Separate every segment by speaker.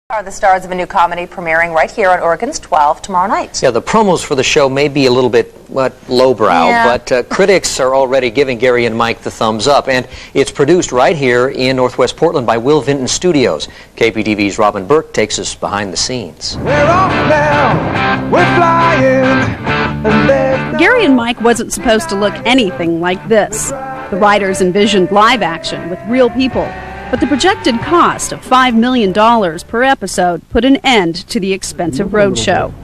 Speaker 1: Are the stars of a new comedy premiering right here on Oregon's 12 tomorrow night.
Speaker 2: Yeah, the promos for the show may be a little bit, lowbrow, but critics are already giving Gary and Mike the thumbs up. And it's produced right here in Northwest Portland by Will Vinton Studios. KPTV's Robin Burke takes us behind the scenes.
Speaker 3: We're off now, we're flying.
Speaker 4: Gary and Mike wasn't supposed to look anything like this. The writers envisioned live action with real people. But the projected cost of $5 million per episode put an end to the expensive roadshow.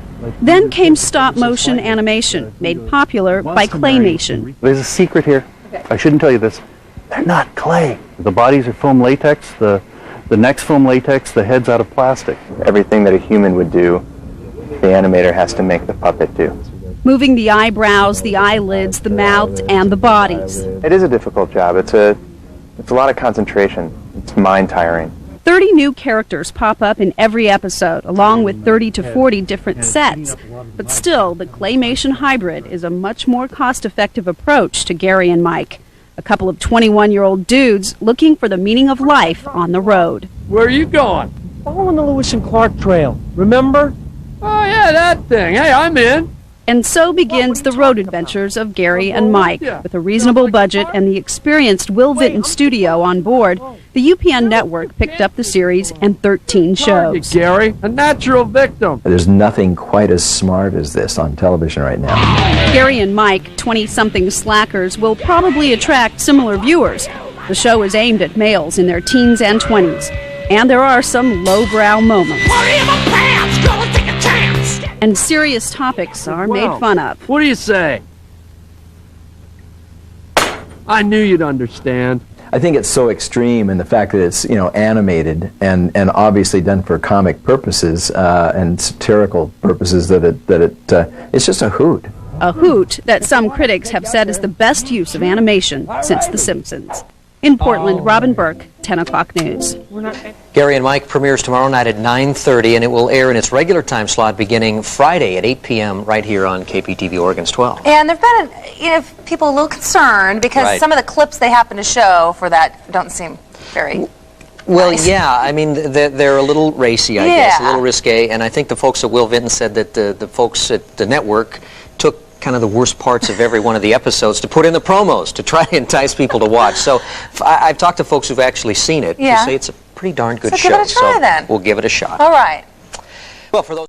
Speaker 4: Then came stop-motion animation, made popular by claymation.
Speaker 5: There's a secret here. I shouldn't tell you this. They're not clay. The bodies are foam latex, the neck's foam latex, the head's out of plastic.
Speaker 6: Everything that a human would do, the animator has to make the puppet do.
Speaker 4: Moving the eyebrows, the eyelids, the mouth, and the bodies.
Speaker 6: It is a difficult job. It's a lot of concentration. It's mind-tiring.
Speaker 4: 30 new characters pop up in every episode, along with 30 to 40 different sets. But still, the claymation hybrid is a much more cost-effective approach to Gary and Mike, a couple of 21-year-old dudes looking for the meaning of life on the road.
Speaker 3: Where are you going? Following the Lewis and Clark Trail, remember? Oh yeah, that thing. Hey, I'm in.
Speaker 4: And so begins the road adventures of Gary and Mike. With a reasonable budget and the experienced Will Vinton Studio on board, the UPN network picked up the series and 13 shows.
Speaker 3: Gary, a natural victim.
Speaker 7: There's nothing quite as smart as this on television right now.
Speaker 4: Gary and Mike, 20-something slackers, will probably attract similar viewers. The show is aimed at males in their teens and 20s. And there are some lowbrow moments. And serious topics are made fun of.
Speaker 3: What do you say? I knew you'd understand.
Speaker 7: I think it's so extreme in the fact that it's, animated and obviously done for comic purposes and satirical purposes that it's just a hoot.
Speaker 4: A hoot that some critics have said is the best use of animation since The Simpsons. In Portland, Robin Burke, 10 o'clock news.
Speaker 2: Gary and Mike premieres tomorrow night at 9:30, and it will air in its regular time slot beginning Friday at 8 p.m. right here on KPTV Oregon's 12.
Speaker 1: And there have been people a little concerned because some of the clips they happen to show for that don't seem very nice.
Speaker 2: Yeah, I mean, they're a little racy, I guess, a little risque, and I think the folks at Will Vinton said that the folks at the network took kind of the worst parts of every one of the episodes to put in the promos to try to entice people to watch. So I've talked to folks who've actually seen it. They say it's a pretty darn good show.
Speaker 1: So give it a try then.
Speaker 2: We'll give it a shot.
Speaker 1: All right.
Speaker 2: Well, for those